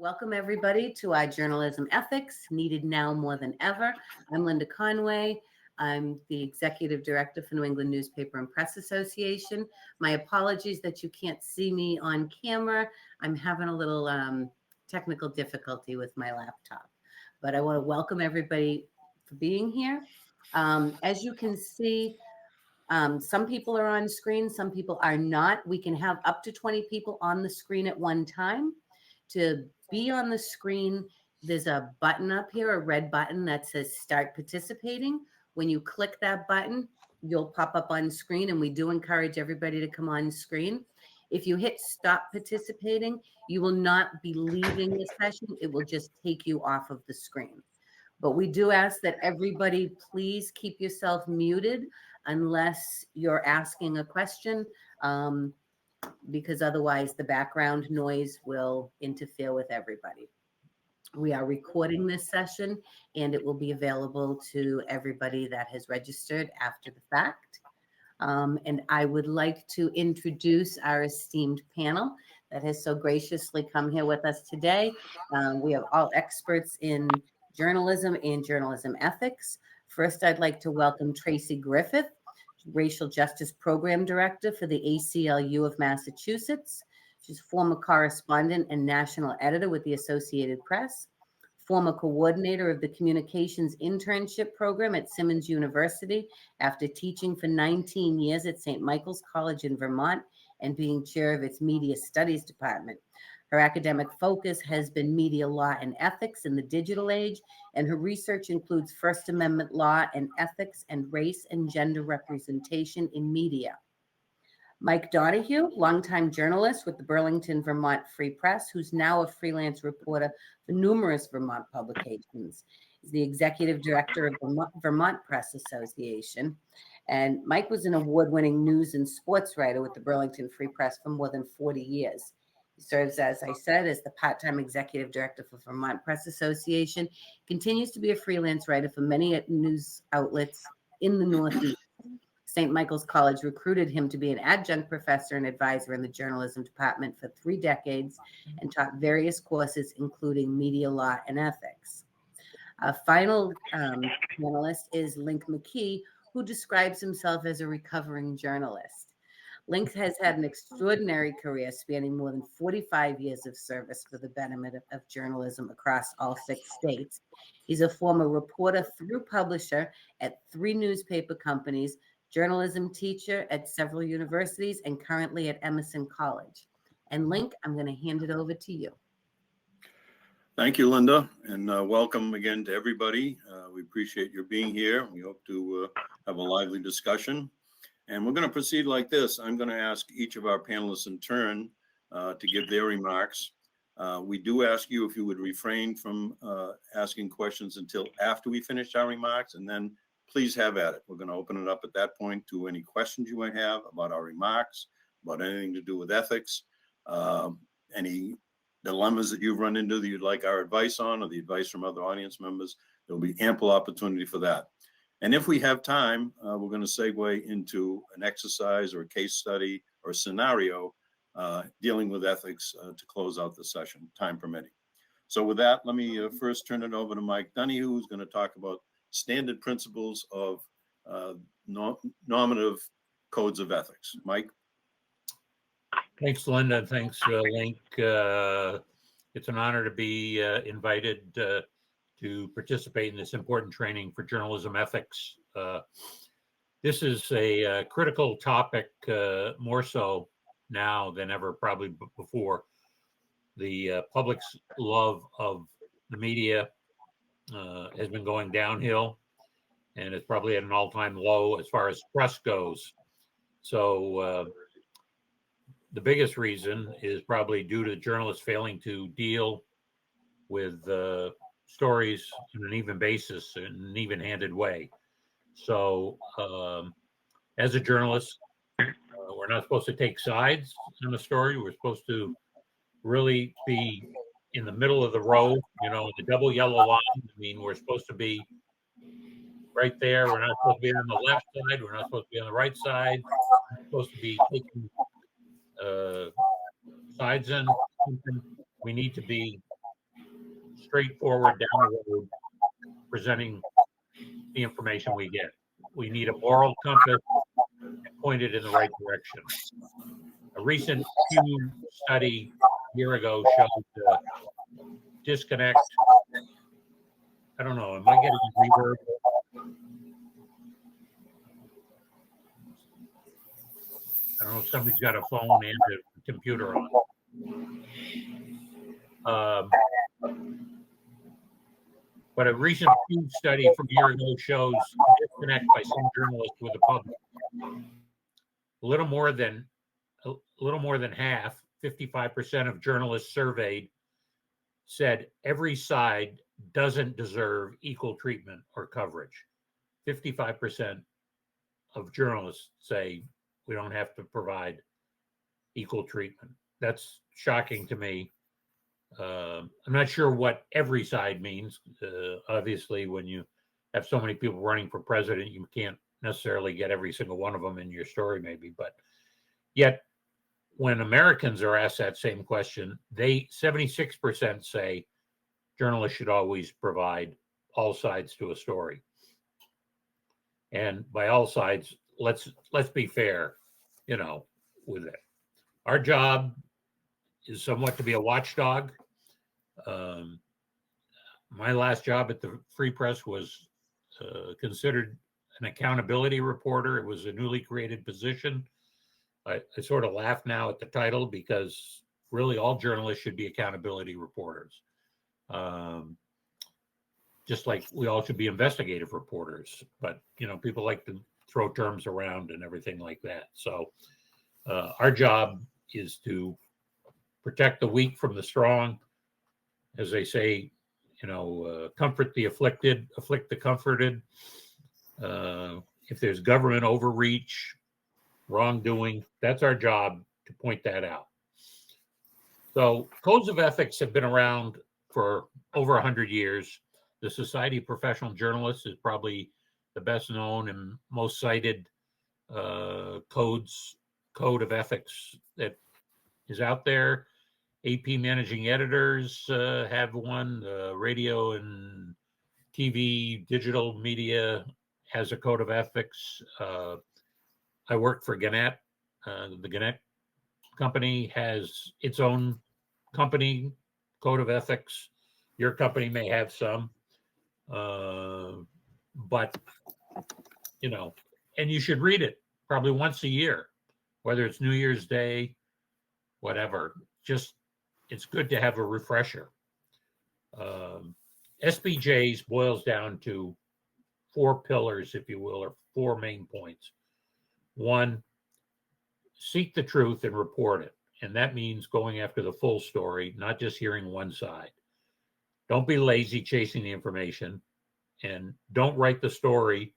Welcome everybody to our journalism ethics, needed now more than ever. I'm Linda Conway. I'm the executive director for New England Newspaper and Press Association. My apologies that you can't see me on camera. I'm having a little technical difficulty with my laptop, but I want to welcome everybody for being here. As you can see, some people are on screen, some people are not. We can have up to 20 people on the screen at one time. To be on the screen, there's a button up here, a red button that says start participating. When you click that button, you'll pop up on screen, and we do encourage everybody to come on screen. If you hit stop participating, you will not be leaving the session. It will just take you off of the screen. But we do ask that everybody please keep yourself muted unless you're asking a question, because otherwise the background noise will interfere with everybody. We are recording this session, and it will be available to everybody that has registered after the fact. And I would like to introduce our esteemed panel that has so graciously come here with us today. We have all experts in journalism and journalism ethics. First, I'd like to welcome Traci Griffith, Racial Justice Program Director for the ACLU of Massachusetts. She's former correspondent and national editor with the Associated Press, former coordinator of the Communications Internship Program at Simmons University after teaching for 19 years at St. Michael's College in Vermont and being chair of its Media Studies Department. Her academic focus has been media law and ethics in the digital age, and her research includes First Amendment law and ethics and race and gender representation in media. Mike Donoghue, longtime journalist with the Burlington, Vermont Free Press, who's now a freelance reporter for numerous Vermont publications. He's the executive director of the Vermont Press Association. And Mike was an award-winning news and sports writer with the Burlington Free Press for more than 40 years. He serves, as I said, as the part-time executive director for Vermont Press Association, continues to be a freelance writer for many news outlets in the Northeast. St. Michael's College recruited him to be an adjunct professor and advisor in the journalism department for 3 decades and taught various courses, including media law and ethics. Our final panelist is Link McKie, who describes himself as a recovering journalist. Link has had an extraordinary career spanning more than 45 years of service for the betterment of journalism across all 6 states. He's a former reporter through publisher at 3 newspaper companies, journalism teacher at several universities, and currently at Emerson College. And Link, I'm going to hand it over to you. Thank you, Linda, and welcome again to everybody. We appreciate your being here. We hope to have a lively discussion. And we're going to proceed like this. I'm going to ask each of our panelists in turn to give their remarks. We do ask you if you would refrain from asking questions until after we finish our remarks, and then please have at it. We're going to open it up at that point to any questions you might have about our remarks, about anything to do with ethics, any dilemmas that you've run into that you'd like our advice on, or the advice from other audience members. There will be ample opportunity for that. And if we have time, we're going to segue into an exercise or a case study or a scenario dealing with ethics to close out the session, time permitting. So with that, let me first turn it over to Mike Donoghue, who's going to talk about standard principles of normative codes of ethics. Mike? Thanks, Linda. Thanks, Link. It's an honor to be invited to participate in this important training for journalism ethics. This is a critical topic, more so now than ever, probably before. The public's love of the media has been going downhill, and it's probably at an all-time low as far as press goes. So the biggest reason is probably due to journalists failing to deal with stories on an even basis, in an even-handed way. So as a journalist, we're not supposed to take sides in a story. We're supposed to really be in the middle of the road, the double yellow line. I mean, we're supposed to be right there. We're not supposed to be on the left side. We're not supposed to be on the right side. We're supposed to be taking sides in. We need to be straightforward down the road presenting the information we get. We need a moral compass pointed in the right direction. A recent Pew study a year ago showed disconnect. I don't know. Am I getting reverb? I don't know if somebody's got a phone and a computer on. But a recent Pew study from a year ago shows a disconnect by some journalists with the public. A little more than half, 55% of journalists surveyed said every side doesn't deserve equal treatment or coverage. 55% of journalists say we don't have to provide equal treatment. That's shocking to me. I'm not sure what every side means. Obviously, when you have so many people running for president, you can't necessarily get every single one of them in your story, maybe. But yet, when Americans are asked that same question, 76% say journalists should always provide all sides to a story. And by all sides, let's be fair, with it. Our job is somewhat to be a watchdog. My last job at the Free Press was considered an accountability reporter. It was a newly created position. I sort of laugh now at the title because really all journalists should be accountability reporters. Just like we all should be investigative reporters, but people like to throw terms around and everything like that. So our job is to protect the weak from the strong, as they say, comfort the afflicted, afflict the comforted. If there's government overreach, wrongdoing, that's our job to point that out. So codes of ethics have been around for over 100 years. The Society of Professional Journalists is probably the best known and most cited code of ethics that is out there. AP managing editors have one. Radio and TV, digital media has a code of ethics. I work for Gannett. The Gannett company has its own company code of ethics. Your company may have some. But, and you should read it probably once a year, whether it's New Year's Day, whatever. Just, it's good to have a refresher. SBJs boils down to 4 pillars, if you will, or 4 main points. 1, seek the truth and report it. And that means going after the full story, not just hearing one side. Don't be lazy chasing the information, and don't write the story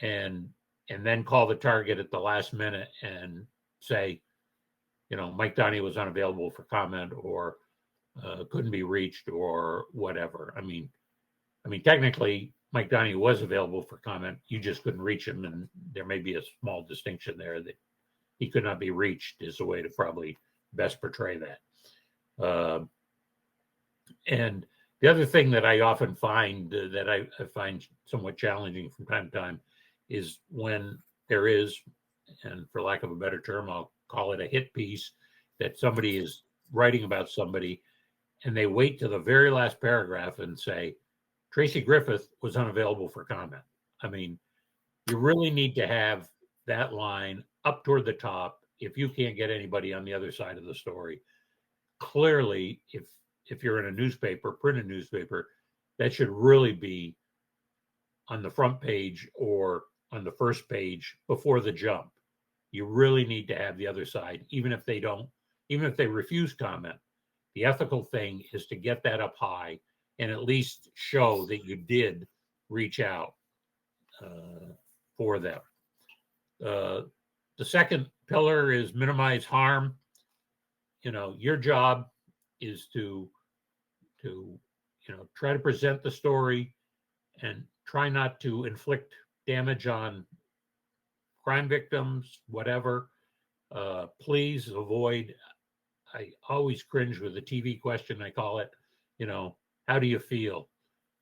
and then call the target at the last minute and say, Mike Donoghue was unavailable for comment or couldn't be reached or whatever. I mean, technically, Mike Donoghue was available for comment. You just couldn't reach him, and there may be a small distinction there that he could not be reached is a way to probably best portray that. And the other thing that I often find that I find somewhat challenging from time to time is when there is, and for lack of a better term, I'll call it a hit piece, that somebody is writing about somebody and they wait to the very last paragraph and say, Traci Griffith was unavailable for comment. I mean, you really need to have that line up toward the top if you can't get anybody on the other side of the story. Clearly, if you're in a newspaper, printed newspaper, that should really be on the front page or on the first page before the jump. You really need to have the other side, even if they refuse comment. The ethical thing is to get that up high and at least show that you did reach out for them. The second pillar is minimize harm. Your job is to try to present the story and try not to inflict damage on crime victims, whatever. Please avoid, I always cringe with the TV question, I call it, how do you feel?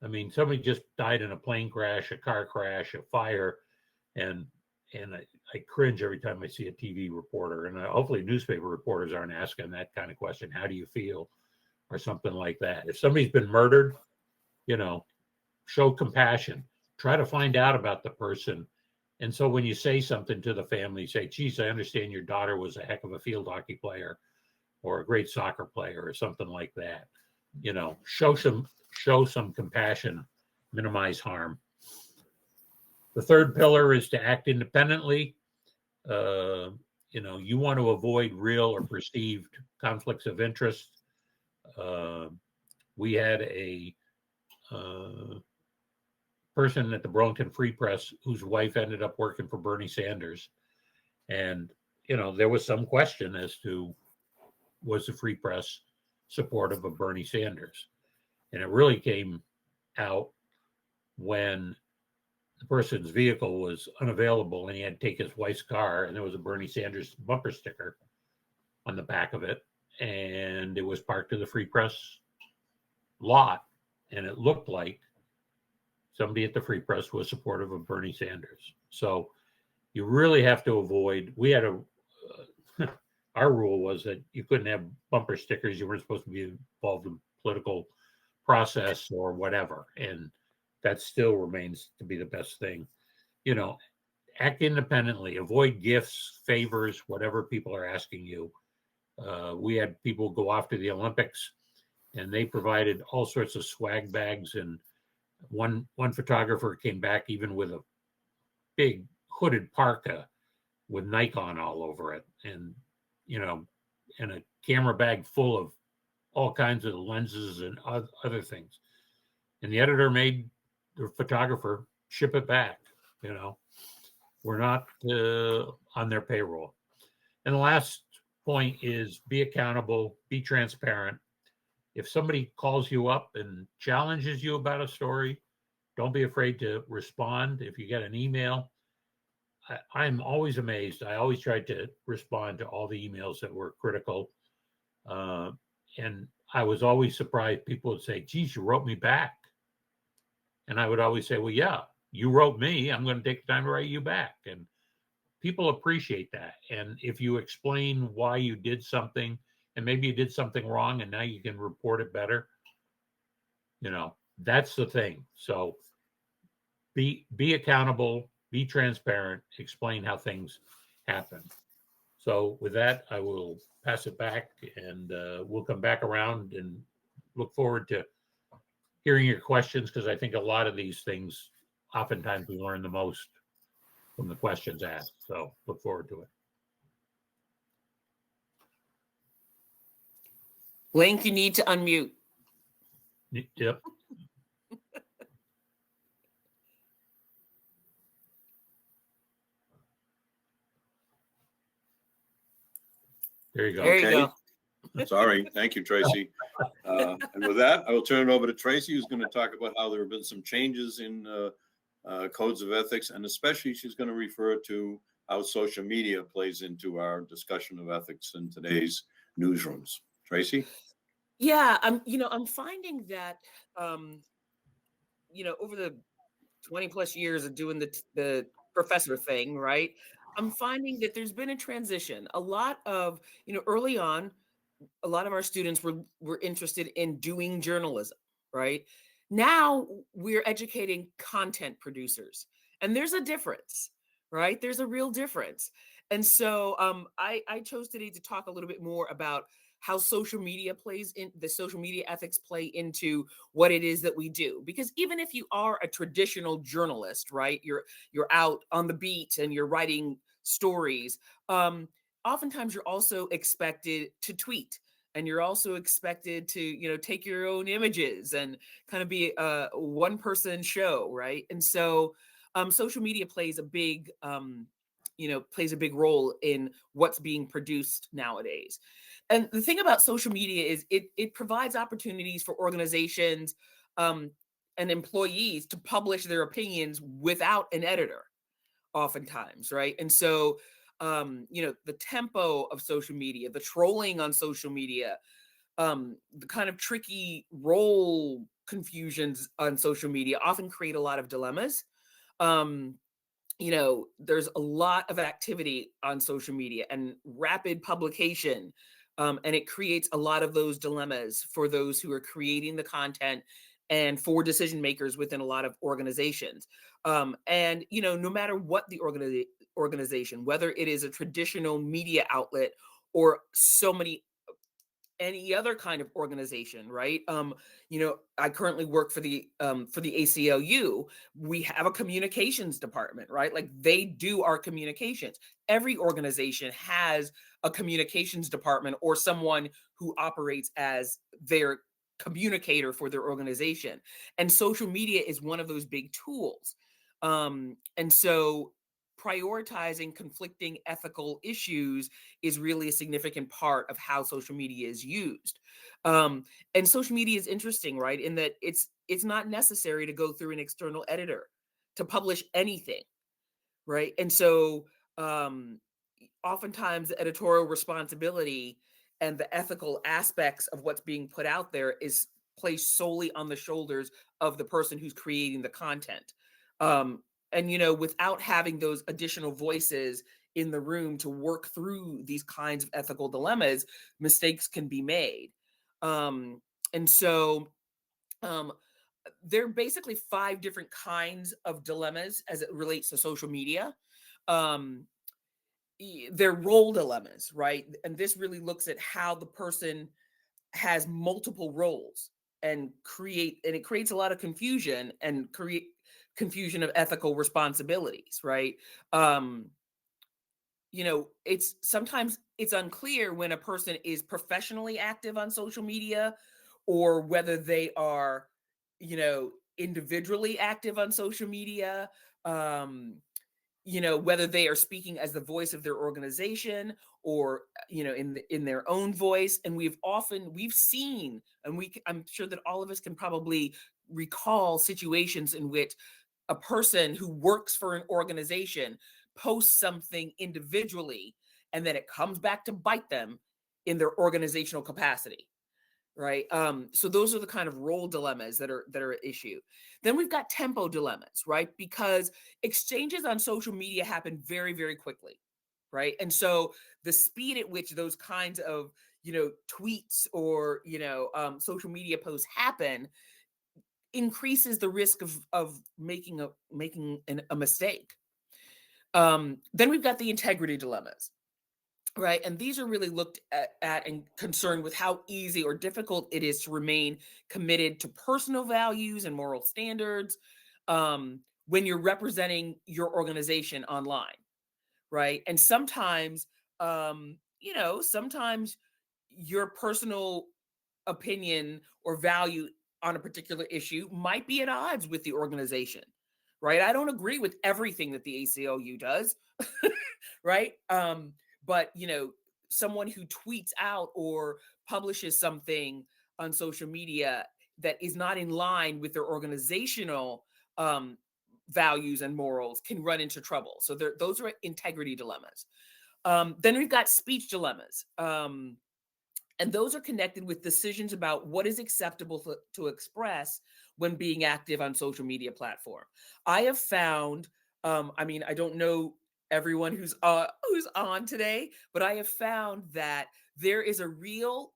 I mean, somebody just died in a plane crash, a car crash, a fire, and I cringe every time I see a TV reporter. And hopefully newspaper reporters aren't asking that kind of question, how do you feel? Or something like that. If somebody's been murdered, show compassion. Try to find out about the person. And so when you say something to the family, say, geez, I understand your daughter was a heck of a field hockey player or a great soccer player or something like that. Show some compassion, minimize harm. The third pillar is to act independently. You want to avoid real or perceived conflicts of interest. We had a person at the Burlington Free Press whose wife ended up working for Bernie Sanders. And, there was some question as to, was the Free Press supportive of Bernie Sanders? And it really came out when the person's vehicle was unavailable and he had to take his wife's car, and there was a Bernie Sanders bumper sticker on the back of it. And it was parked to the Free Press lot. And it looked like somebody at the Free Press was supportive of Bernie Sanders. So you really have to avoid, we had our rule was that you couldn't have bumper stickers. You weren't supposed to be involved in political process or whatever. And that still remains to be the best thing. Act independently, avoid gifts, favors, whatever people are asking you. We had people go off to the Olympics and they provided all sorts of swag bags. And one photographer came back even with a big hooded parka with Nikon all over it, and and a camera bag full of all kinds of lenses and other things. And the editor made the photographer ship it back. We're not on their payroll. And the last point is be accountable, be transparent. If somebody calls you up and challenges you about a story, don't be afraid to respond. If you get an email, I'm always amazed. I always tried to respond to all the emails that were critical. And I was always surprised. People would say, geez, you wrote me back. And I would always say, well, yeah, you wrote me. I'm going to take the time to write you back. And people appreciate that. And if you explain why you did something, and maybe you did something wrong and now you can report it better, that's the thing. So be accountable, be transparent, explain how things happen. So with that, I will pass it back, and we'll come back around and look forward to hearing your questions, because I think a lot of these things, oftentimes we learn the most from the questions asked. So look forward to it. Link, you need to unmute. Yep. There you go. There you go. Sorry. Thank you, Tracy. And with that, I will turn it over to Tracy, who's going to talk about how there have been some changes in codes of ethics, and especially she's going to refer to how social media plays into our discussion of ethics in today's newsrooms. Tracy? Yeah, I'm finding that, over the 20 plus years of doing the professor thing, right? I'm finding that there's been a transition. A lot of, early on, a lot of our students were interested in doing journalism, right? Now we're educating content producers, and there's a difference, right? There's a real difference. And so I chose today to talk a little bit more about how social media the social media ethics play into what it is that we do. Because even if you are a traditional journalist, right, you're out on the beat and you're writing stories, oftentimes you're also expected to tweet, and you're also expected to, take your own images and kind of be a one person show, right? And so social media plays a big role in what's being produced nowadays. And the thing about social media is it provides opportunities for organizations and employees to publish their opinions without an editor, oftentimes, right? And so, the tempo of social media, the trolling on social media, the kind of tricky role confusions on social media often create a lot of dilemmas. There's a lot of activity on social media and rapid publication. And it creates a lot of those dilemmas for those who are creating the content and for decision makers within a lot of organizations. No matter what the organization, whether it is a traditional media outlet or any other kind of organization, right? I currently work for the ACLU. We have a communications department, right? Like they do our communications. Every organization has a communications department or someone who operates as their communicator for their organization. And social media is one of those big tools. And so prioritizing conflicting ethical issues is really a significant part of how social media is used. And social media is interesting, right? In that it's not necessary to go through an external editor to publish anything, right? And so oftentimes the editorial responsibility and the ethical aspects of what's being put out there is placed solely on the shoulders of the person who's creating the content. Without having those additional voices in the room to work through these kinds of ethical dilemmas, mistakes can be made. And so there are basically 5 different kinds of dilemmas as it relates to social media. They're role dilemmas, right? And this really looks at how the person has multiple roles and it creates a lot of confusion and create confusion of ethical responsibilities, right? It's sometimes it's unclear when a person is professionally active on social media or whether they are, individually active on social media. Whether they are speaking as the voice of their organization or in their own voice. And we've seen, and I'm sure that all of us can probably recall situations in which a person who works for an organization posts something individually and then it comes back to bite them in their organizational capacity. Right. So those are the kind of role dilemmas that are an issue. Then we've got tempo dilemmas, right? Because exchanges on social media happen very, very quickly. Right. And so the speed at which those kinds of, tweets or, social media posts happen increases the risk of making a mistake. Then we've got the integrity dilemmas. Right. And these are really looked at and concerned with how easy or difficult it is to remain committed to personal values and moral standards when you're representing your organization online. Right. And sometimes, sometimes your personal opinion or value on a particular issue might be at odds with the organization. Right. I don't agree with everything that the ACLU does. Right. But someone who tweets out or publishes something on social media that is not in line with their organizational values and morals can run into trouble. So those are integrity dilemmas. Then we've got speech dilemmas. And those are connected with decisions about what is acceptable to express when being active on social media platform. I have found, I don't know everyone who's on today, but I have found that there is a real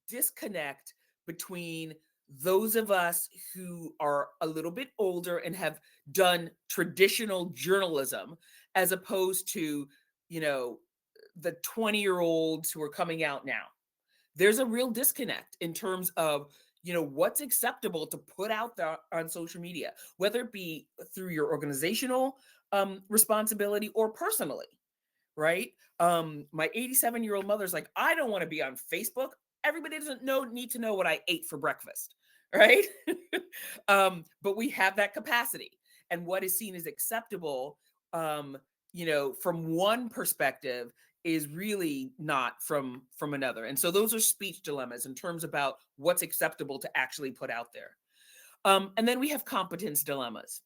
disconnect between those of us who are a little bit older and have done traditional journalism as opposed to, the 20-year-olds who are coming out now. There's a real disconnect in terms of, what's acceptable to put out there on social media, whether it be through your organizational responsibility or personally, right? My 87-year-old mother's like, I don't want to be on Facebook. Everybody doesn't need to know what I ate for breakfast, right? But we have that capacity. And what is seen as acceptable, from one perspective is really not from another. And so those are speech dilemmas in terms about what's acceptable to actually put out there. And then we have competence dilemmas.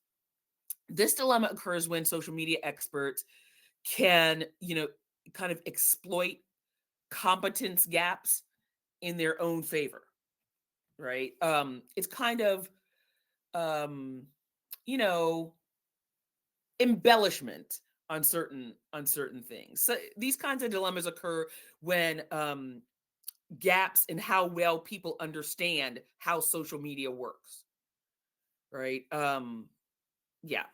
This dilemma occurs when social media experts can, kind of exploit competence gaps in their own favor, right? It's kind of, you know, embellishment on certain things. So these kinds of dilemmas occur when gaps in how well people understand how social media works, right? Yeah.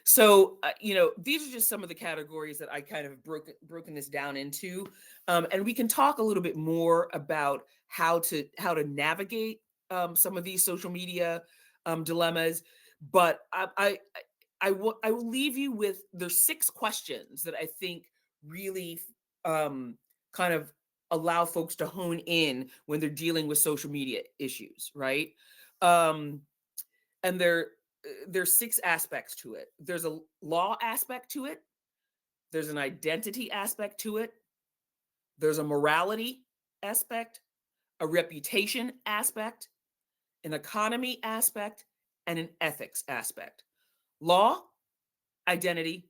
So, you know, these are just some of the categories that I kind of broken this down into, and we can talk a little bit more about how to navigate some of these social media dilemmas. But I will leave you with, there's 6 questions that I think really kind of allow folks to hone in when they're dealing with social media issues, right? And there's 6 aspects to it. There's a law aspect to it. There's an identity aspect to it. There's a morality aspect, a reputation aspect, an economy aspect, and an ethics aspect. Law, identity,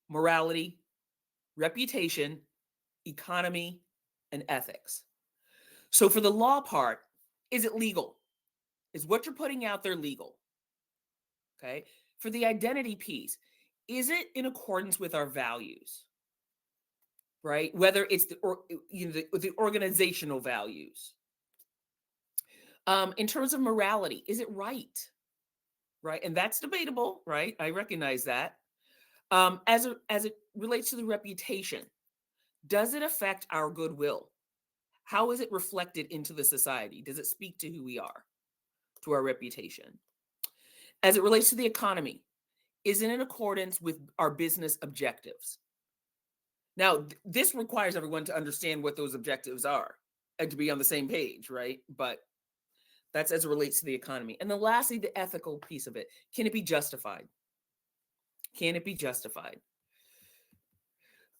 morality, reputation, economy, and ethics. So for the law part, is it legal? Is what you're putting out there legal? Okay. For the identity piece, is it in accordance with our values? Right? Whether it's the organizational values. In terms of morality, is it right? Right? And that's debatable, right? I recognize that. As it relates to the reputation, does it affect our goodwill? How is it reflected into the society? Does it speak to who we are, to our reputation? As it relates to the economy, is it in accordance with our business objectives? Now, this requires everyone to understand what those objectives are and to be on the same page, right? But that's as it relates to the economy. And then lastly, the ethical piece of it. Can it be justified? Can it be justified?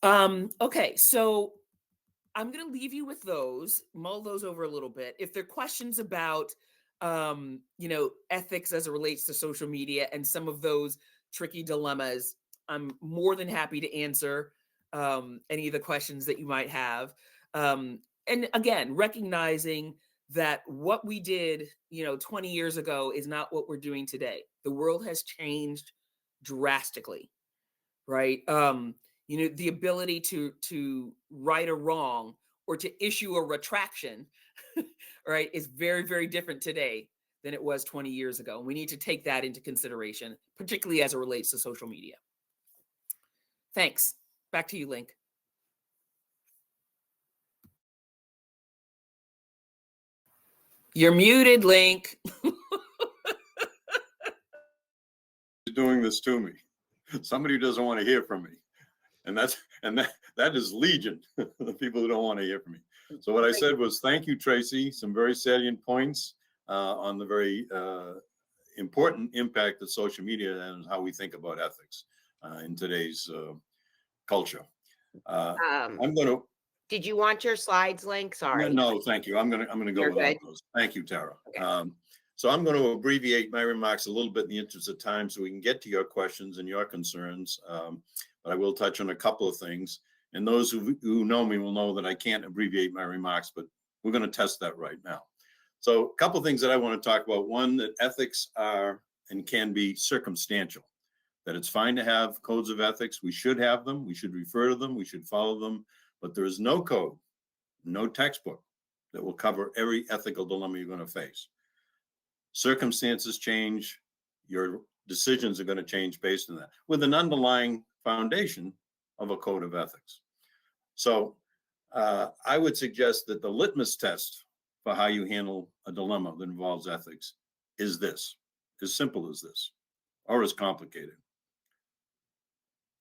Okay, so I'm going to leave you with those, mull those over a little bit. If there are questions about, you know, ethics as it relates to social media and some of those tricky dilemmas, I'm more than happy to answer any of the questions that you might have. And again, recognizing that what we did, you know, 20 years ago is not what we're doing today. The world has changed drastically, right? You know, the ability to right a wrong or to issue a retraction, right, is very, very different today than it was 20 years ago. And we need to take that into consideration, particularly as it relates to social media. Thanks. Back to you, Link. You're muted, Link. Doing this to me. Somebody who doesn't want to hear from me. And that is legion, the people who don't want to hear from me. So what I said was, thank you, Traci. Some very salient points on the very important impact that social media and how we think about ethics in today's culture. I'm going to. Did you want your slides, Link? Sorry. No, thank you. I'm going to go without those. Thank you, Tara. Okay. So I'm going to abbreviate my remarks a little bit in the interest of time so we can get to your questions and your concerns. But I will touch on a couple of things. And those who know me will know that I can't abbreviate my remarks, but we're going to test that right now. So a couple of things that I want to talk about. One, that ethics are and can be circumstantial, that it's fine to have codes of ethics. We should have them. We should refer to them. We should follow them. But there is no code, no textbook that will cover every ethical dilemma you're going to face. Circumstances change. Your decisions are going to change based on that, with an underlying foundation of a code of ethics. So I would suggest that the litmus test for how you handle a dilemma that involves ethics is this, as simple as this, or as complicated.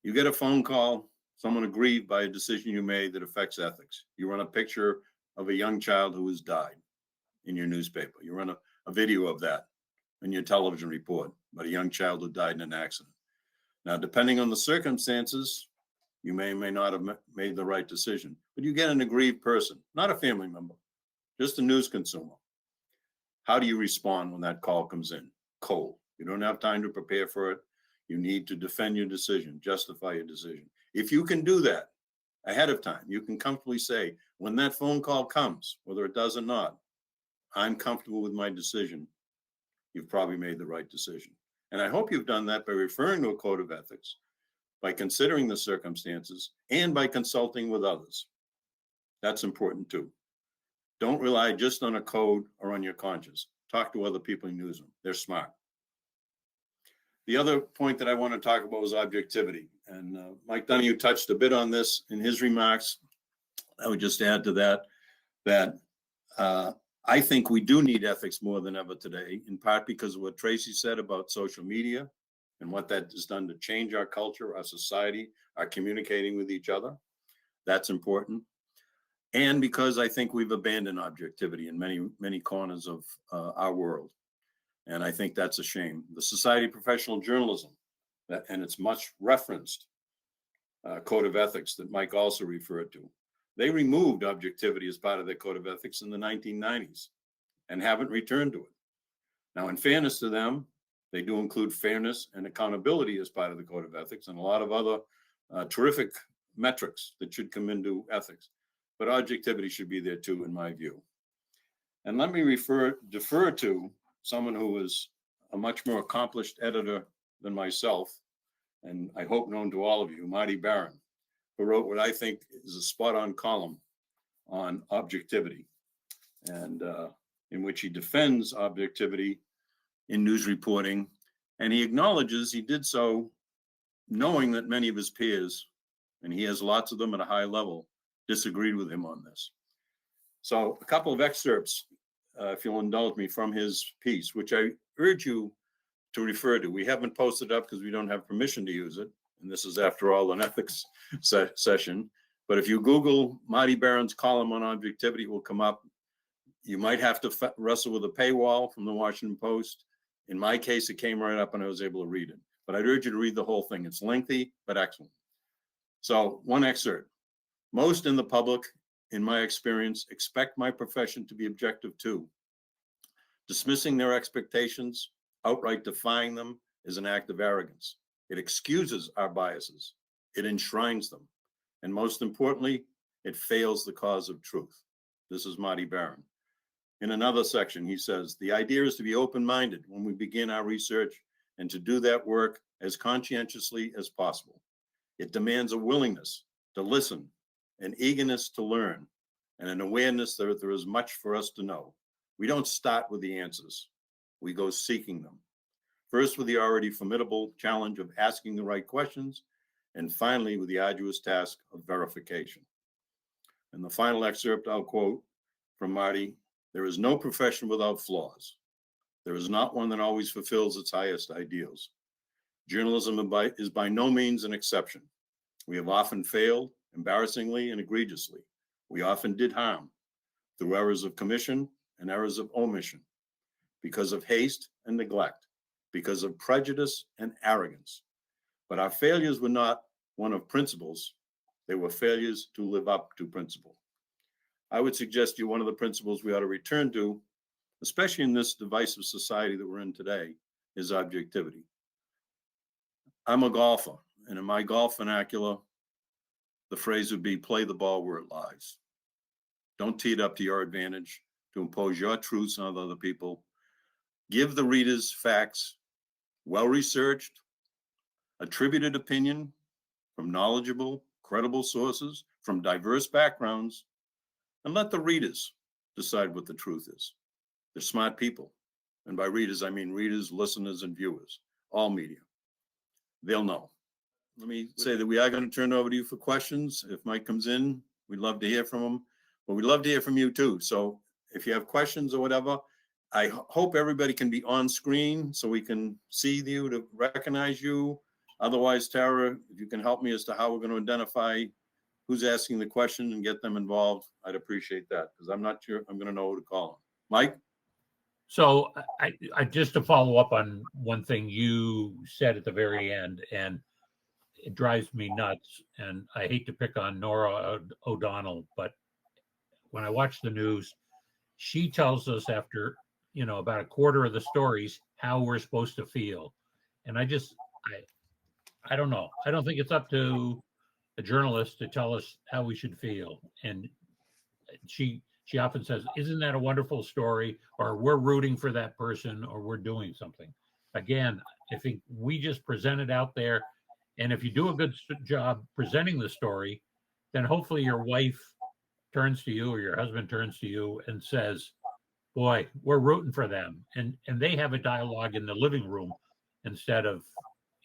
You get a phone call, someone aggrieved by a decision you made that affects ethics. You run a picture of a young child who has died in your newspaper. You run a video of that in your television report about a young child who died in an accident. Now, depending on the circumstances, you may or may not have made the right decision, but you get an aggrieved person, not a family member, just a news consumer. How do you respond when that call comes in? Cold. You don't have time to prepare for it. You need to defend your decision, justify your decision. If you can do that ahead of time, you can comfortably say, when that phone call comes, whether it does or not, I'm comfortable with my decision, you've probably made the right decision. And I hope you've done that by referring to a code of ethics, by considering the circumstances, and by consulting with others. That's important too. Don't rely just on a code or on your conscience. Talk to other people in newsroom. They're smart. The other point that I want to talk about was objectivity. And Mike Donoghue touched a bit on this in his remarks. I would just add to that I think we do need ethics more than ever today, in part because of what Traci said about social media and what that has done to change our culture, our society, our communicating with each other. That's important. And because I think we've abandoned objectivity in many, many corners of our world. And I think that's a shame. The Society of Professional Journalism, and it's much referenced code of ethics that Mike also referred to. They removed objectivity as part of their code of ethics in the 1990s and haven't returned to it. Now, in fairness to them, they do include fairness and accountability as part of the code of ethics and a lot of other terrific metrics that should come into ethics. But objectivity should be there too, in my view. And let me defer to someone who is a much more accomplished editor than myself, and I hope known to all of you, Marty Barron, who wrote what I think is a spot-on column on objectivity, and in which he defends objectivity in news reporting. And he acknowledges he did so knowing that many of his peers, and he has lots of them at a high level, disagreed with him on this. So a couple of excerpts, if you'll indulge me, from his piece, which I urge you to refer to. We haven't posted up because we don't have permission to use it. And this is, after all, an ethics session. But if you Google Marty Barron's column on objectivity, it will come up. You might have to wrestle with a paywall from the Washington Post. In my case, it came right up and I was able to read it. But I'd urge you to read the whole thing. It's lengthy, but excellent. So one excerpt. Most in the public, in my experience, expect my profession to be objective too. Dismissing their expectations, outright defying them, is an act of arrogance. It excuses our biases. It enshrines them. And most importantly, it fails the cause of truth. This is Marty Barron. In another section, he says, the idea is to be open-minded when we begin our research and to do that work as conscientiously as possible. It demands a willingness to listen, an eagerness to learn, and an awareness that there is much for us to know. We don't start with the answers. We go seeking them. First with the already formidable challenge of asking the right questions, and finally with the arduous task of verification. And the final excerpt I'll quote from Marty, there is no profession without flaws. There is not one that always fulfills its highest ideals. Journalism is by no means an exception. We have often failed, embarrassingly and egregiously. We often did harm through errors of commission and errors of omission, because of haste and neglect, because of prejudice and arrogance. But our failures were not one of principles. They were failures to live up to principle. I would suggest to you one of the principles we ought to return to, especially in this divisive society that we're in today, is objectivity. I'm a golfer, and in my golf vernacular, the phrase would be play the ball where it lies. Don't tee it up to your advantage, to impose your truths on other people. Give the readers facts, well-researched, attributed opinion from knowledgeable, credible sources, from diverse backgrounds, and let the readers decide what the truth is. They're smart people. And by readers, I mean readers, listeners, and viewers, all media. They'll know. Let me say that we are going to turn it over to you for questions. If Mike comes in, we'd love to hear from him, but we'd love to hear from you too. So if you have questions or whatever, I hope everybody can be on screen so we can see you, to recognize you. Otherwise, Tara, if you can help me as to how we're going to identify who's asking the question and get them involved, I'd appreciate that, because I'm not sure I'm going to know who to call on. Mike? So I just to follow up on one thing you said at the very end, and it drives me nuts, and I hate to pick on Nora O'Donnell, but when I watch the news, she tells us after, about a quarter of the stories, how we're supposed to feel. And I don't know. I don't think it's up to a journalist to tell us how we should feel. And she often says, isn't that a wonderful story? Or we're rooting for that person, or we're doing something. Again, I think we just present it out there. And if you do a good job presenting the story, then hopefully your wife turns to you or your husband turns to you and says, boy, we're rooting for them. And they have a dialogue in the living room instead of,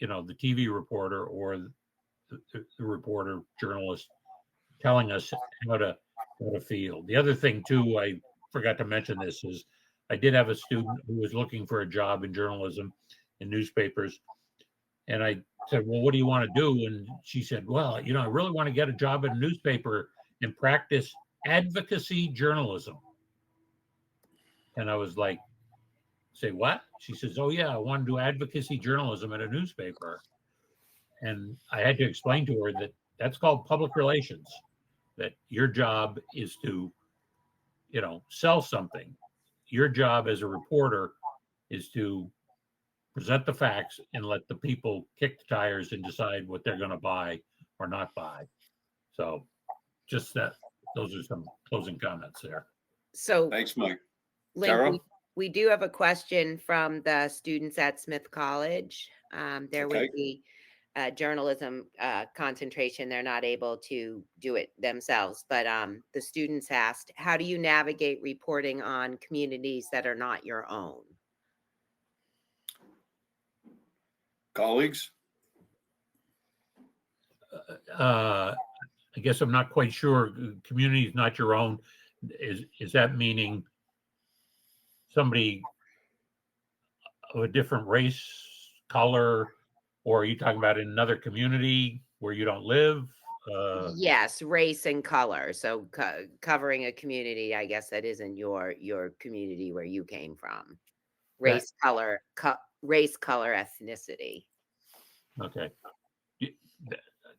the TV reporter or the reporter journalist telling us how to feel. The other thing too, I forgot to mention this, is I did have a student who was looking for a job in journalism in newspapers. And I said, well, what do you want to do? And she said, well, I really want to get a job in a newspaper and practice advocacy journalism. And I was like, say what? She says, oh yeah, I want to do advocacy journalism at a newspaper. And I had to explain to her that that's called public relations, that your job is to, sell something. Your job as a reporter is to present the facts and let the people kick the tires and decide what they're going to buy or not buy. So just that, those are some closing comments there. So Thanks, Mike. Link, Tara? we do have a question from the students at Smith College. There Okay. would be journalism concentration. They're not able to do it themselves, but the students asked, how do you navigate reporting on communities that are not your own? Colleagues? I guess I'm not quite sure. Community is not your own. Is that meaning somebody of a different race, color, or are you talking about in another community where you don't live? Yes, race and color. So covering a community, I guess that isn't your community where you came from. Race, color, ethnicity. Okay.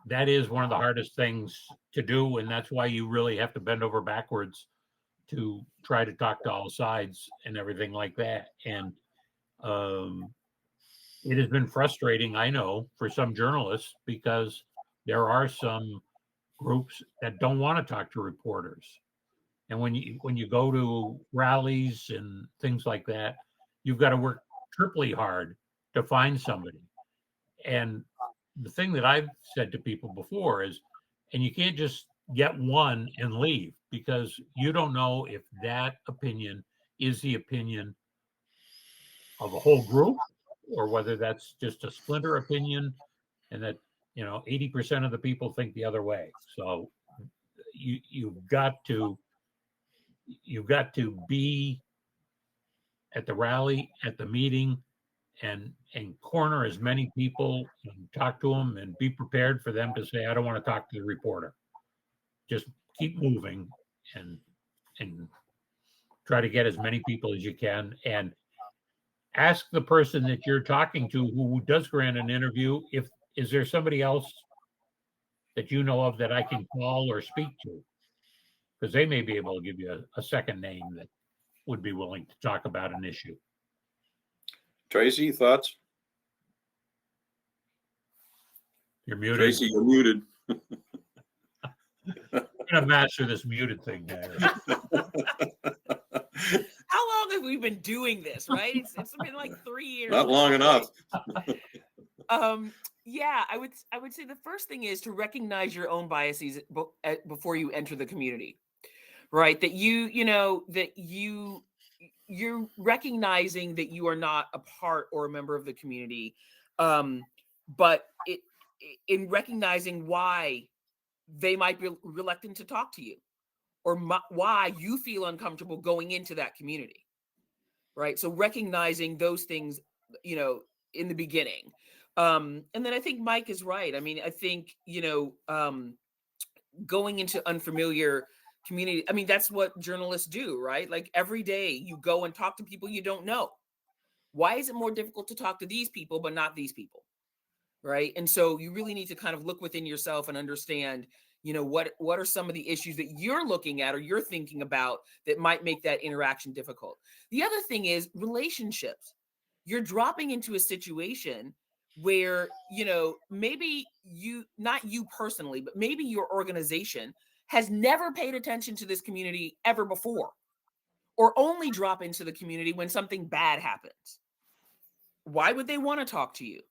That is one of the hardest things to do, and that's why you really have to bend over backwards to try to talk to all sides and everything like that. And it has been frustrating, I know, for some journalists, because there are some groups that don't want to talk to reporters. And when you go to rallies and things like that, you've got to work triply hard to find somebody. And the thing that I've said to people before is, and you can't just get one and leave, because you don't know if that opinion is the opinion of a whole group, or whether that's just a splinter opinion, and that 80% of the people think the other way. So you've got to be at the rally, at the meeting, and corner as many people and talk to them, and be prepared for them to say, I don't want to talk to the reporter. Just keep moving and try to get as many people as you can, and ask the person that you're talking to who does grant an interview, is there somebody else that you know of that I can call or speak to? Because they may be able to give you a second name that would be willing to talk about an issue. Tracy, thoughts? You're muted. Tracy, you're muted. I'm gonna master this muted thing, guys. How long have we been doing this, right? It's been like 3 years. Not long enough. Yeah, I would say the first thing is to recognize your own biases before you enter the community, right? That you're recognizing that you are not a part or a member of the community, but in recognizing why they might be reluctant to talk to you, or why you feel uncomfortable going into that community, right? So recognizing those things, in the beginning. And then I think Mike is right. I mean, I think, going into unfamiliar community, I mean, that's what journalists do, right? Like every day you go and talk to people you don't know. Why is it more difficult to talk to these people, but not these people? Right. And so you really need to kind of look within yourself and understand, what are some of the issues that you're looking at or you're thinking about that might make that interaction difficult. The other thing is relationships. You're dropping into a situation where, maybe not you personally, but maybe your organization has never paid attention to this community ever before, or only drop into the community when something bad happens. Why would they want to talk to you?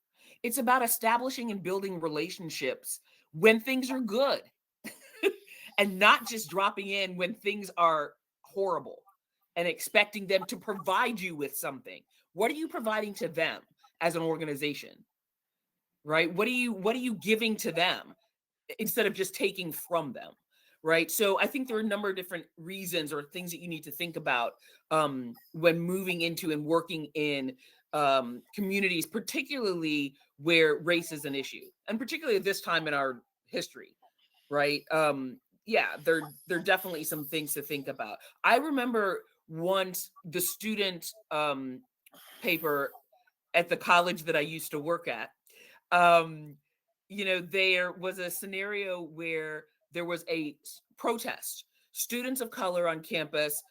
It's about establishing and building relationships when things are good and not just dropping in when things are horrible and expecting them to provide you with something. What are you providing to them as an organization? Right? What are you giving to them instead of just taking from them? Right? So I think there are a number of different reasons or things that you need to think about when moving into and working in communities, particularly where race is an issue, and particularly at this time in our history, right? Yeah, there are definitely some things to think about. I remember once the student paper at the college that I used to work at. There was a scenario where there was a protest. Students of color on campus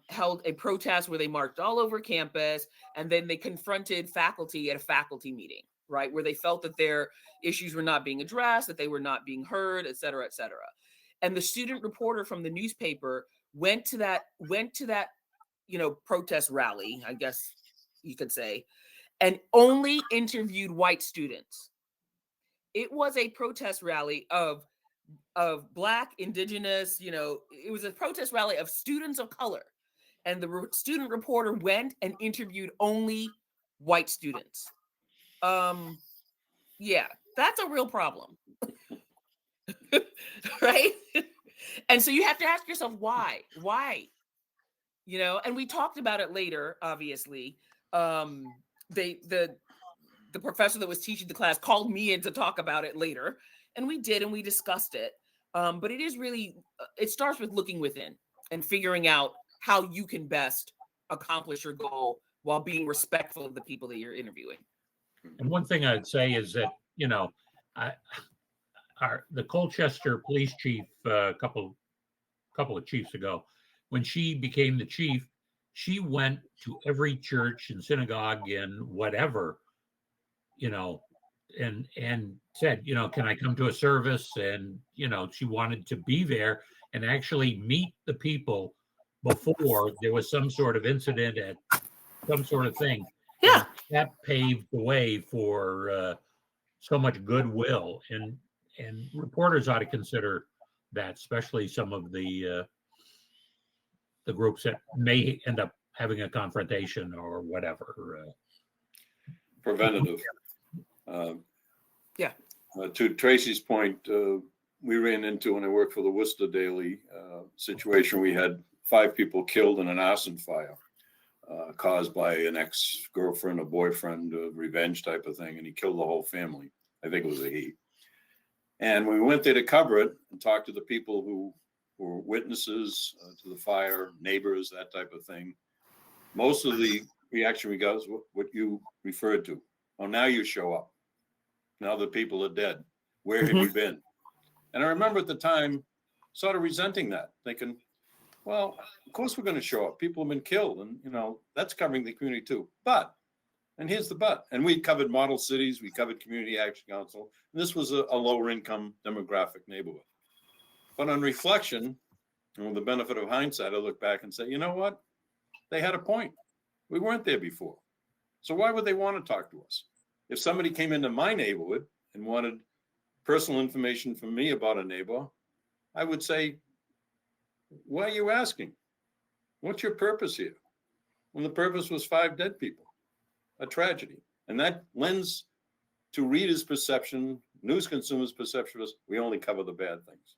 held a protest where they marched all over campus, and then they confronted faculty at a faculty meeting, right, where they felt that their issues were not being addressed, that they were not being heard, et cetera, et cetera. And the student reporter from the newspaper went to that protest rally, I guess you could say, and only interviewed white students. It was a protest rally of Black, Indigenous, it was a protest rally of students of color. And the student reporter went and interviewed only white students. Yeah, that's a real problem. Right? And so you have to ask yourself, why? And we talked about it later, obviously. The professor that was teaching the class called me in to talk about it later, and we did, and we discussed it. But it is really, it starts with looking within and figuring out how you can best accomplish your goal while being respectful of the people that you're interviewing. And one thing I'd say is that, the Colchester police chief, a couple of chiefs ago, when she became the chief, she went to every church and synagogue and whatever, and said, can I come to a service? And, she wanted to be there and actually meet the people before there was some sort of incident at some sort of thing. Yeah. And that paved the way for so much goodwill, and reporters ought to consider that, especially some of the groups that may end up having a confrontation or whatever. Preventative. Yeah. To Tracy's point, we ran into, when I worked for the Worcester Daily, situation. We had 5 people killed in an arson fire caused by an ex-girlfriend or boyfriend, revenge type of thing, and he killed the whole family. I think it was a he. And when we went there to cover it and talk to the people who were witnesses to the fire, neighbors, that type of thing, most of the reaction we got was what you referred to. Oh, now you show up. Now the people are dead. Where have you been? And I remember at the time sort of resenting that, thinking, well, of course we're going to show up. People have been killed, and that's covering the community too. But, and here's the but, and we covered model cities, we covered community action council, and this was a lower income demographic neighborhood. But on reflection, and with the benefit of hindsight, I look back and say, you know what? They had a point. We weren't there before. So why would they want to talk to us? If somebody came into my neighborhood and wanted personal information from me about a neighbor, I would say, why are you asking? What's your purpose here? When the purpose was 5 dead people, a tragedy. And that lends to readers' perception, news consumers' perception of us, we only cover the bad things.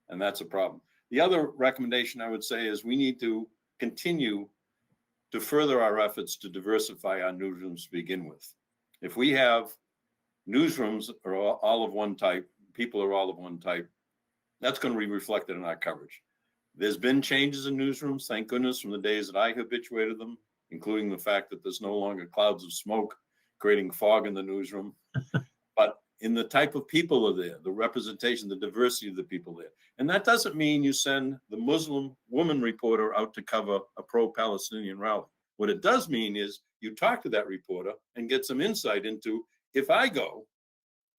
And that's a problem. The other recommendation I would say is we need to continue to further our efforts to diversify our newsrooms to begin with. If we have newsrooms are all of one type, people are all of one type, that's going to be reflected in our coverage. There's been changes in newsrooms, thank goodness, from the days that I habituated them, including the fact that there's no longer clouds of smoke creating fog in the newsroom. But in the type of people are there, the representation, the diversity of the people there. And that doesn't mean you send the Muslim woman reporter out to cover a pro-Palestinian rally. What it does mean is you talk to that reporter and get some insight into, if I go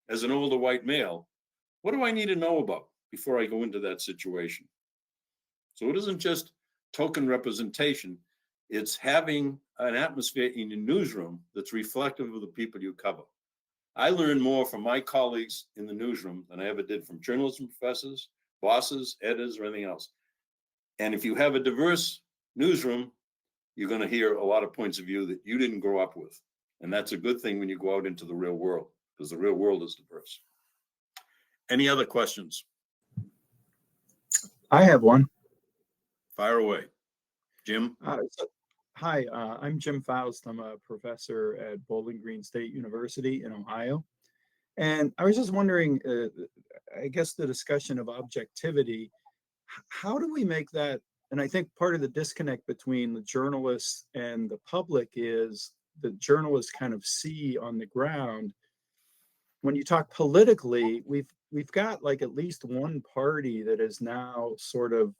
as an older white male, what do I need to know about? before I go into that situation. So it isn't just token representation. It's having an atmosphere in your newsroom that's reflective of the people you cover. I learned more from my colleagues in the newsroom than I ever did from journalism professors, bosses, editors, or anything else. And if you have a diverse newsroom, you're going to hear a lot of points of view that you didn't grow up with. And that's a good thing when you go out into the real world, because the real world is diverse. Any other questions? I have one. Fire away. Jim? Hi, I'm Jim Faust. I'm a professor at Bowling Green State University in Ohio. And I was just wondering, I guess the discussion of objectivity, how do we make that? And I think part of the disconnect between the journalists and the public is the journalists kind of see on the ground. When you talk politically, we've got like at least one party that is now sort of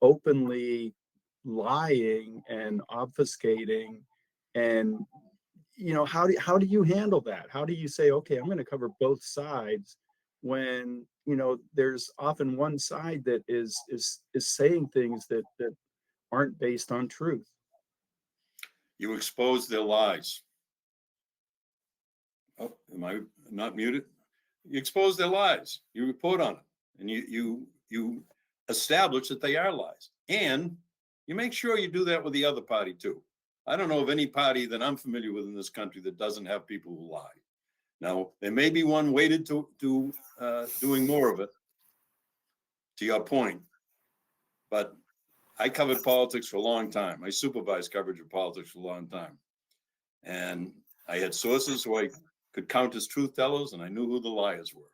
openly lying and obfuscating. And how do you handle that? How do you say, okay, I'm going to cover both sides, when there's often one side that is saying things that aren't based on truth? You expose their lies. Oh, am I not muted? You expose their lies. You report on it, and you establish that they are lies, and you make sure you do that with the other party too. I don't know of any party that I'm familiar with in this country that doesn't have people who lie. Now, there may be one weighted to doing more of it, to your point, but I covered politics for a long time. I supervised coverage of politics for a long time. And I had sources who I could count as truth tellers, and I knew who the liars were.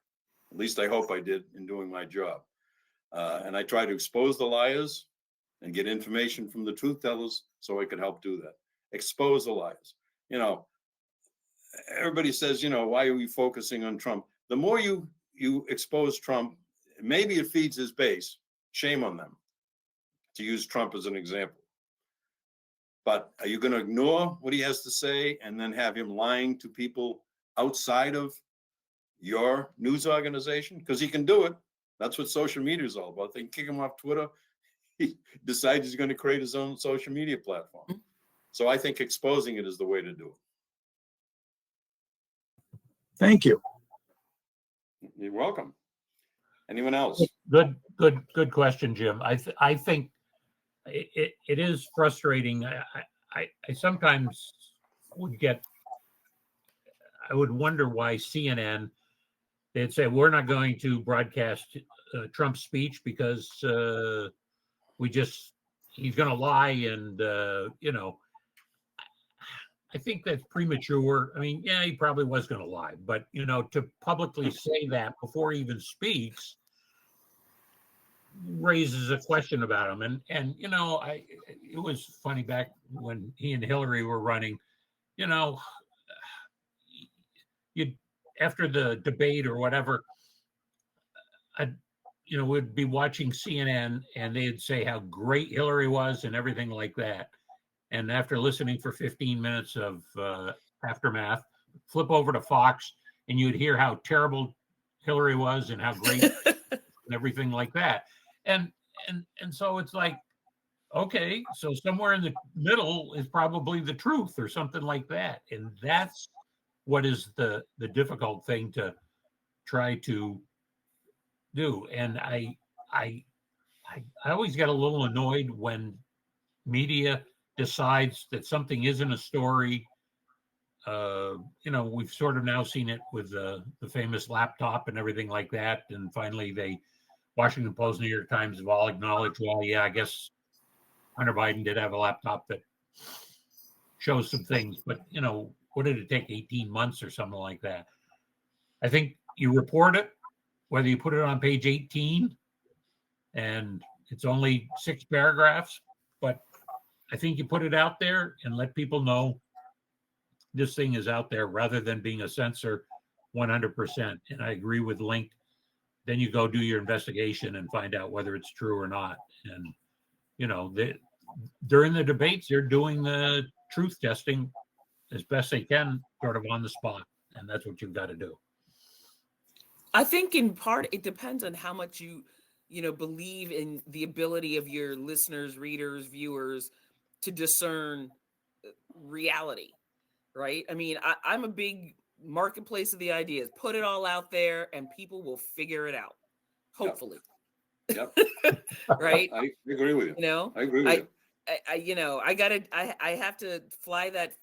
At least I hope I did in doing my job. And I tried to expose the liars and get information from the truth tellers so I could help do that. Expose the liars. Everybody says, why are we focusing on Trump? The more you expose Trump, maybe it feeds his base. Shame on them, to use Trump as an example. But are you going to ignore what he has to say and then have him lying to people outside of your news organization? Because he can do it. That's what social media is all about. They can kick him off Twitter. He decides he's going to create his own social media platform. So I think exposing it is the way to do it. Thank you. You're welcome. Anyone else? Good question, Jim. I think it is frustrating. I sometimes I would wonder why CNN, they'd say, we're not going to broadcast Trump's speech because he's going to lie. And, I think that's premature. I mean, yeah, he probably was going to lie, but, to publicly say that before he even speaks raises a question about him. And it was funny back when he and Hillary were running, after the debate or whatever, we'd be watching CNN and they'd say how great Hillary was and everything like that. And after listening for 15 minutes of aftermath, flip over to Fox and you'd hear how terrible Hillary was and how great and everything like that. And so it's like, okay, so somewhere in the middle is probably the truth or something like that. And that's what is the difficult thing to try to do. And I always get a little annoyed when media decides that something isn't a story. We've sort of now seen it with the famous laptop and everything like that. And finally, Washington Post, New York Times have all acknowledged, well, yeah, I guess Hunter Biden did have a laptop that shows some things, but what did it take? 18 months or something like that. I think you report it, whether you put it on page 18 and it's only 6 paragraphs, but I think you put it out there and let people know this thing is out there rather than being a censor 100%. And I agree with Link. Then you go do your investigation and find out whether it's true or not. And, during the debates, they're doing the truth testing as best they can, sort of on the spot. And that's what you've got to do. I think in part it depends on how much you believe in the ability of your listeners, readers, viewers to discern reality, right? I mean, I'm a big marketplace of the ideas. Put it all out there and people will figure it out. Hopefully. Yep. Right? I agree with you. You know, I agree with you. I have to fly that,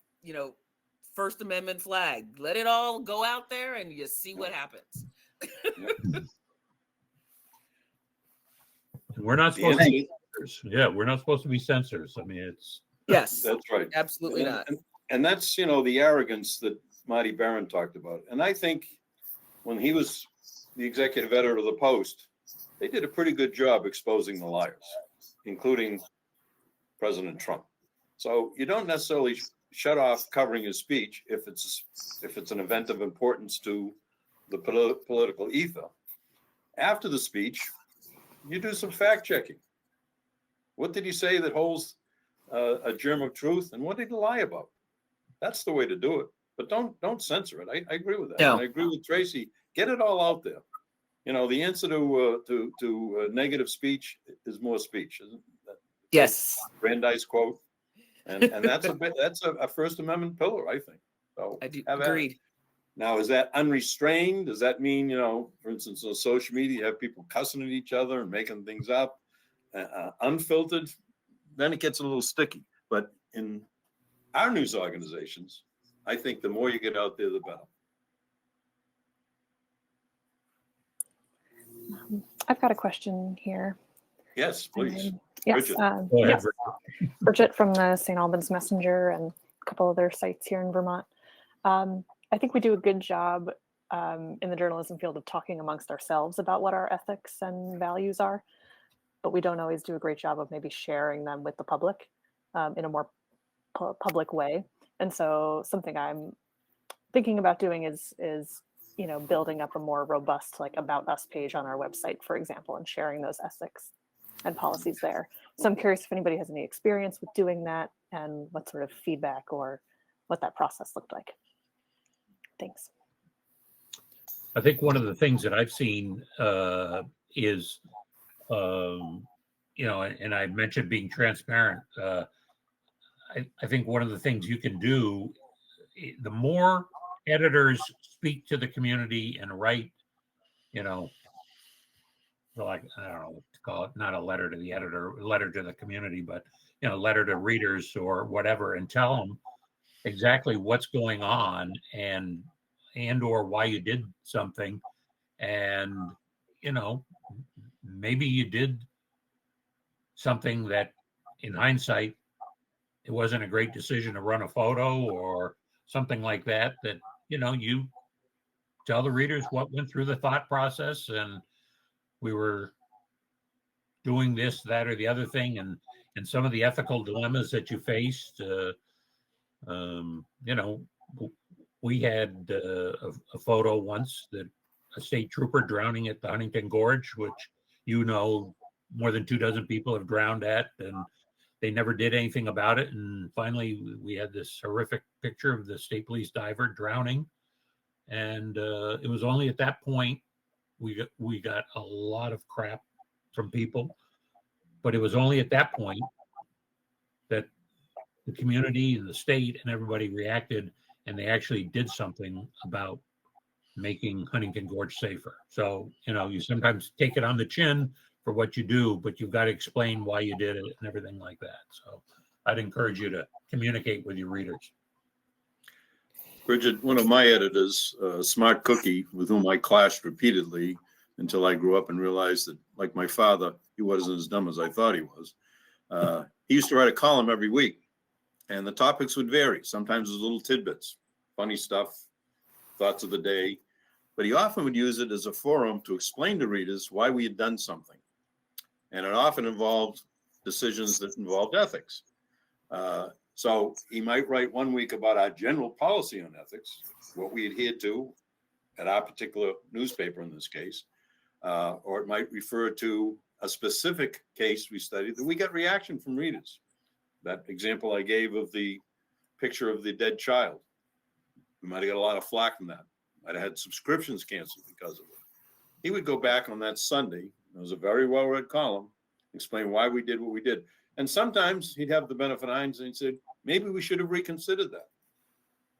First Amendment flag. Let it all go out there and you see what happens. We're not supposed to be censors. Yeah, we're not supposed to be censors. I mean, it's Yes, That's right. absolutely And, not. and that's, the arrogance that Marty Barron talked about. And I think when he was the executive editor of the Post, they did a pretty good job exposing the liars, including President Trump. So you don't necessarily shut off covering his speech if it's an event of importance to the political ether. After the speech, you do some fact checking. What did he say that holds a germ of truth, and what did he lie about? That's the way to do it. But don't censor it. I agree with that. No. And I agree with Tracy. Get it all out there. The answer to negative speech is more speech, isn't that? Yes. Brandeis quote, and that's a First Amendment pillar, I think. So I do have at it. agreed. Now, is that unrestrained? Does that mean, for instance, on social media, you have people cussing at each other and making things up, unfiltered? Then it gets a little sticky. But in our news organizations, I think the more you get out there, the better. I've got a question here. Yes, please. Yes, Bridget. go ahead. yes. Bridget from the St. Albans Messenger and a couple other sites here in Vermont. I think we do a good job in the journalism field of talking amongst ourselves about what our ethics and values are, but we don't always do a great job of maybe sharing them with the public in a more public way. And so something I'm thinking about doing is building up a more robust about us page on our website, for example, and sharing those ethics and policies there. So I'm curious if anybody has any experience with doing that and what sort of feedback or what that process looked like. Thanks. I think one of the things that I've seen is, and I mentioned being transparent. I think one of the things you can do, the more editors speak to the community and write, like, I don't know what to call it, not a letter to the editor, a letter to the community, but, letter to readers or whatever, and tell them exactly what's going on and or why you did something. And, maybe you did something that in hindsight, it wasn't a great decision to run a photo or something like that, you tell the readers what went through the thought process, and we were doing this, that, or the other thing, and some of the ethical dilemmas that you faced. We had a photo once that a state trooper drowning at the Huntington Gorge, which more than 24 people have drowned at, and they never did anything about it. And finally, we had this horrific picture of the state police diver drowning. And it was only at that point we got a lot of crap from people, but it was only at that point that the community and the state and everybody reacted, and they actually did something about making Huntington Gorge safer. So, you sometimes take it on the chin for what you do, but you've got to explain why you did it and everything like that. So I'd encourage you to communicate with your readers. Bridget, one of my editors, smart cookie, with whom I clashed repeatedly until I grew up and realized that, like my father, he wasn't as dumb as I thought he was. He used to write a column every week, and the topics would vary. Sometimes it was little tidbits, funny stuff, thoughts of the day, but he often would use it as a forum to explain to readers why we had done something. And it often involved decisions that involved ethics. So he might write one week about our general policy on ethics, what we adhered to at our particular newspaper in this case, or it might refer to a specific case we studied that we got reaction from readers. That example I gave of the picture of the dead child, we might have got a lot of flack from that. Might have had subscriptions canceled because of it. he would go back on that Sunday. It was a very well-read column, explain why we did what we did. And sometimes he'd have the benefit of hindsight and said, maybe we should have reconsidered that.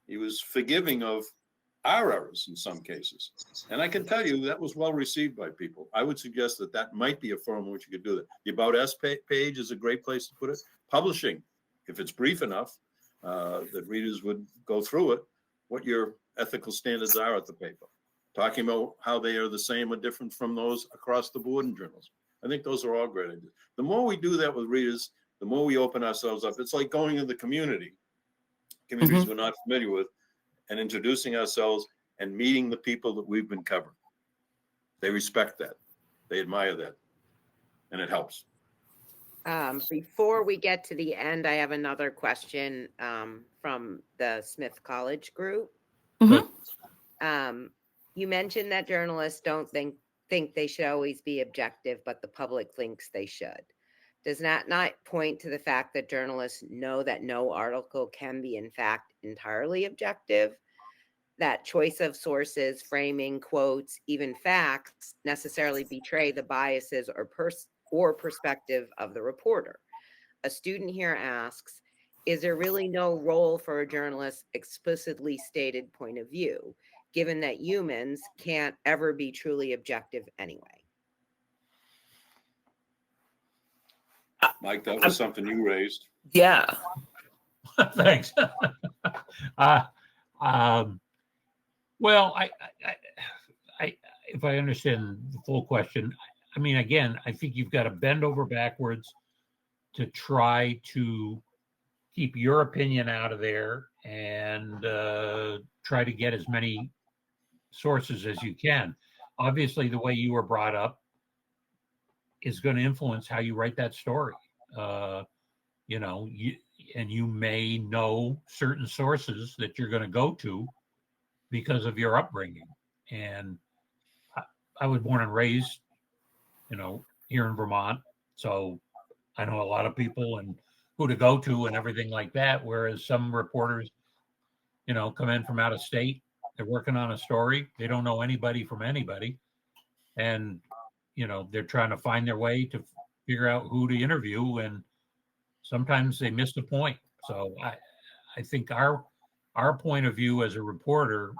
He was forgiving of our errors in some cases. And I can tell you that was well received by people. I would suggest that that might be a forum in which you could do that. The About Us page is a great place to put it. Publishing, if it's brief enough that readers would go through it, what your ethical standards are at the paper. Talking about how they are the same or different from those across the board in journalism. I think those are all great ideas. The more we do that with readers, the more we open ourselves up. It's like going into the communities we're not familiar with, and introducing ourselves and meeting the people that we've been covering. They respect that. They admire that. And it helps. Before we get to the end, I have another question from the Smith College group. You mentioned that journalists don't think they should always be objective, but the public thinks they should. Does that not point to the fact that journalists know that no article can be, in fact, entirely objective? That choice of sources, framing, quotes, even facts necessarily betray the biases or perspective of the reporter. A student here asks, is there really no role for a journalist's explicitly stated point of view, given that humans can't ever be truly objective anyway? Mike, that was something you raised. Yeah. Thanks. Well, I, if I understand the full question, I mean, again, I think you've got to bend over backwards to try to keep your opinion out of there and try to get as many sources as you can. Obviously, the way you were brought up is going to influence how you write that story. You know, you may know certain sources that you're going to go to because of your upbringing. And I was born and raised, you know, here in Vermont. So I know a lot of people and who to go to and everything like that. Whereas some reporters, you know, come in from out of state, they're working on a story. They don't know anybody from anybody. And, you know, they're trying to find their way to figure out who to interview. And sometimes they miss the point. So I think our point of view as a reporter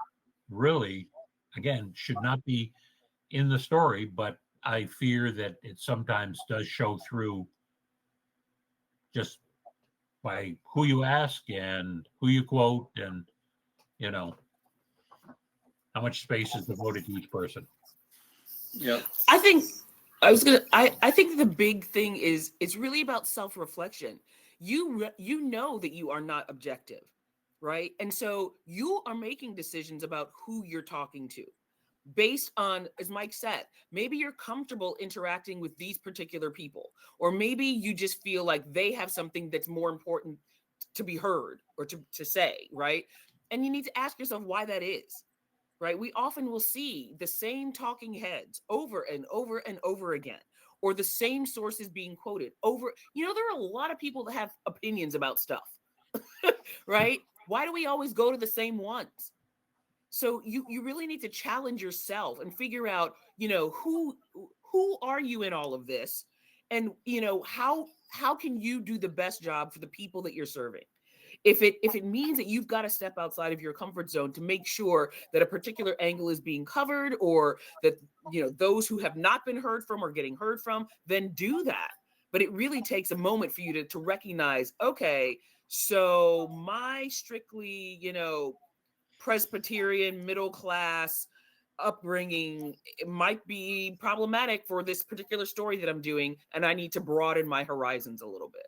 really, again, should not be in the story, but I fear that it sometimes does show through just by who you ask and who you quote and, you know, how much space is devoted to each person. Yeah. I think the big thing is it's really about self-reflection. You know that you are not objective, right? And so you are making decisions about who you're talking to based on, as Mike said, maybe you're comfortable interacting with these particular people, or maybe you just feel like they have something that's more important to be heard or to say, right? And you need to ask yourself why that is. Right? We often will see the same talking heads over and over and over again, or the same sources being quoted over. You know, there are a lot of people that have opinions about stuff, right? Why do we always go to the same ones? So you really need to challenge yourself and figure out, you know, who are you in all of this? And, you know, how can you do the best job for the people that you're serving? If it means that you've got to step outside of your comfort zone to make sure that a particular angle is being covered, or that, you know, those who have not been heard from are getting heard from, then do that. But it really takes a moment for you to recognize, okay, so my strictly, you know, Presbyterian middle class upbringing, it might be problematic for this particular story that I'm doing, and I need to broaden my horizons a little bit.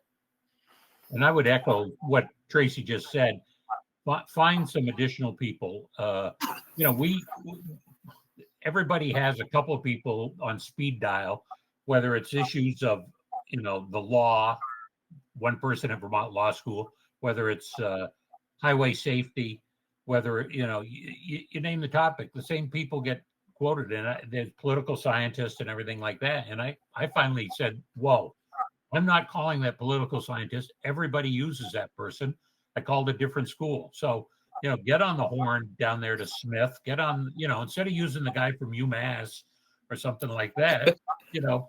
And I would echo what Traci just said. Find some additional people. You know, everybody has a couple of people on speed dial, whether it's issues of, you know, the law, one person at Vermont Law School, whether it's highway safety, whether, you know, you name the topic, the same people get quoted, and there's political scientists and everything like that. And I finally said, whoa. I'm not calling that political scientist. Everybody uses that person. I called a different school. So, you know, get on the horn down there to Smith. Get on, you know, instead of using the guy from UMass or something like that, you know,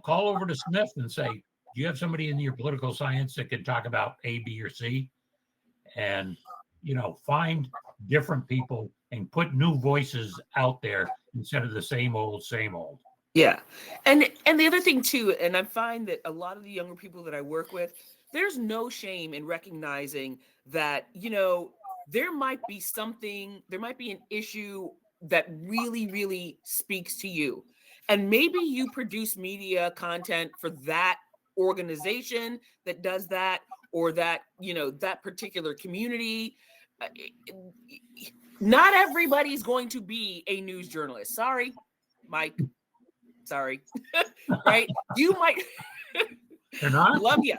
call over to Smith and say, do you have somebody in your political science that can talk about A, B, or C? And, you know, find different people and put new voices out there instead of the same old, same old. Yeah. And the other thing too, and I find that a lot of the younger people that I work with, there's no shame in recognizing that, you know, there might be an issue that really, really speaks to you. And maybe you produce media content for that organization that does that, or that, you know, that particular community. Not everybody's going to be a news journalist. Sorry, Mike. Sorry. Right? You might They're not? love you,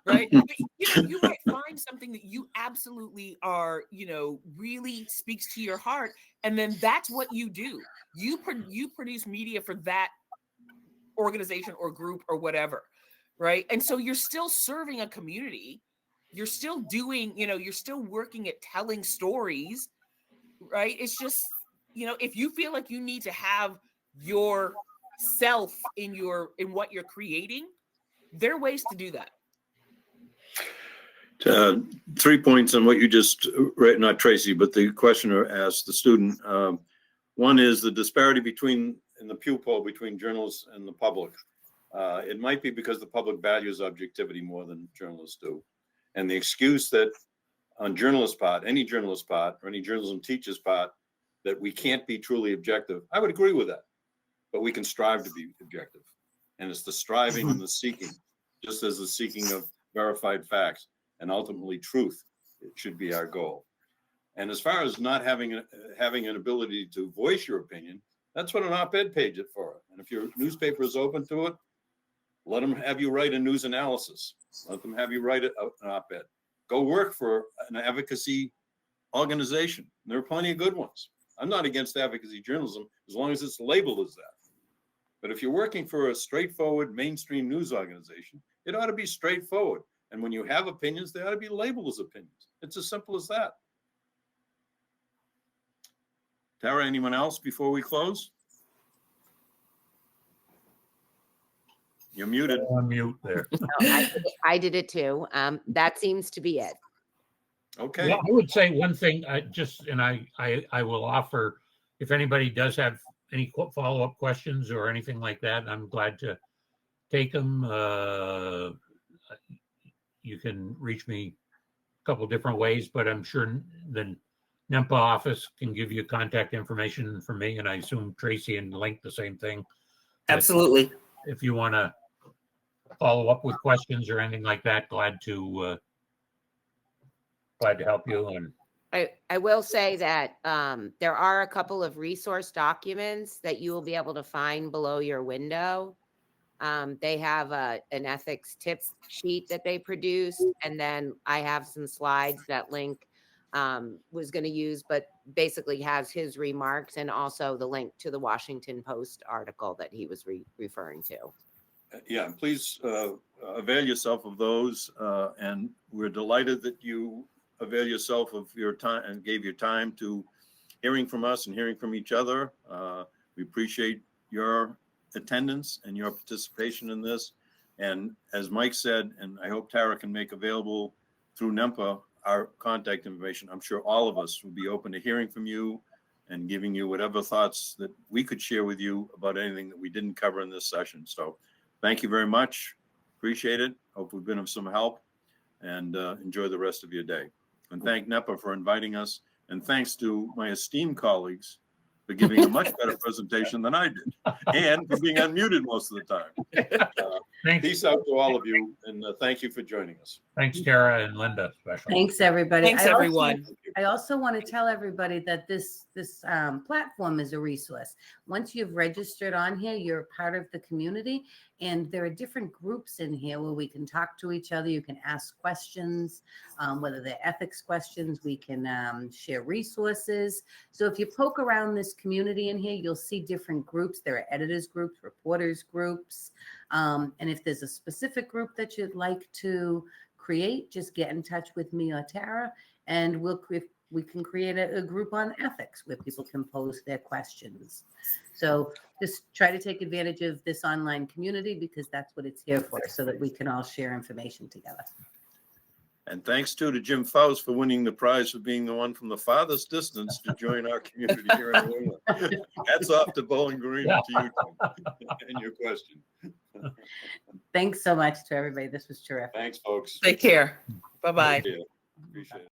right? But, you know, you might find something that you absolutely are, you know, really speaks to your heart, and then that's what you do. You produce media for that organization or group or whatever, right? And so you're still serving a community. You're still doing, you know, you're still working at telling stories, right? It's just, you know, if you feel like you need to have your self in what you're creating, there are ways to do that. 3 points on what you just read, not Tracy, but the questioner asked the student. One is the disparity in the Pew poll between journalists and the public. It might be because the public values objectivity more than journalists do. And the excuse that on journalists' part, any journalist's part, or any journalism teacher's part, that we can't be truly objective, I would agree with that. But we can strive to be objective. And it's the striving and the seeking, just as the seeking of verified facts and ultimately truth, it should be our goal. And as far as not having an ability to voice your opinion, that's what an op-ed page is for. And if your newspaper is open to it, let them have you write a news analysis. Let them have you write an op-ed. Go work for an advocacy organization. There are plenty of good ones. I'm not against advocacy journalism as long as it's labeled as that. But if you're working for a straightforward mainstream news organization, it ought to be straightforward. And when you have opinions, they ought to be labeled as opinions. It's as simple as that. Tara, anyone else before we close? You're muted. On mute there. I did it too. That seems to be it. Okay. Well, I would say one thing, I will offer, if anybody does have any follow-up questions or anything like that, I'm glad to take them. You can reach me a couple different ways, but I'm sure the NEMPA office can give you contact information for me, and I assume Tracy and Link the same thing. Absolutely. If you want to follow up with questions or anything like that, glad to help you. And I will say that there are a couple of resource documents that you will be able to find below your window. They have an ethics tips sheet that they produced, and then I have some slides that Link was going to use, but basically has his remarks and also the link to the Washington Post article that he was referring to. Yeah, please avail yourself of those, and we're delighted that you avail yourself of your time and gave your time to hearing from us and hearing from each other. We appreciate your attendance and your participation in this. And as Mike said, and I hope Tara can make available through NEMPA our contact information, I'm sure all of us will be open to hearing from you and giving you whatever thoughts that we could share with you about anything that we didn't cover in this session. So thank you very much. Appreciate it. Hope we've been of some help, and enjoy the rest of your day. And thank NEPA for inviting us. And thanks to my esteemed colleagues for giving a much better presentation than I did, and for being unmuted most of the time. Peace out to all of you, and thank you for joining us. thanks, Tara and Linda, especially. Thanks, everybody. Thanks, everyone. I also want to tell everybody that this platform is a resource. Once you've registered on here, you're part of the community, and there are different groups in here where we can talk to each other. You can ask questions, whether they're ethics questions. We can share resources. So if you poke around this community in here, you'll see different groups. There are editors groups, reporters groups, and if there's a specific group that you'd like to create, just get in touch with me or Tara, and we'll we can create a group on ethics where people can pose their questions. So just try to take advantage of this online community because that's what it's here for, so that we can all share information together. And thanks too to Jim Faust for winning the prize for being the one from the farthest distance to join our community here in New England. Hats off to Bowling Green and to you, Jim, and your question. Thanks so much to everybody. This was terrific. Thanks, folks. Take care. Bye-bye. Yeah, appreciate it.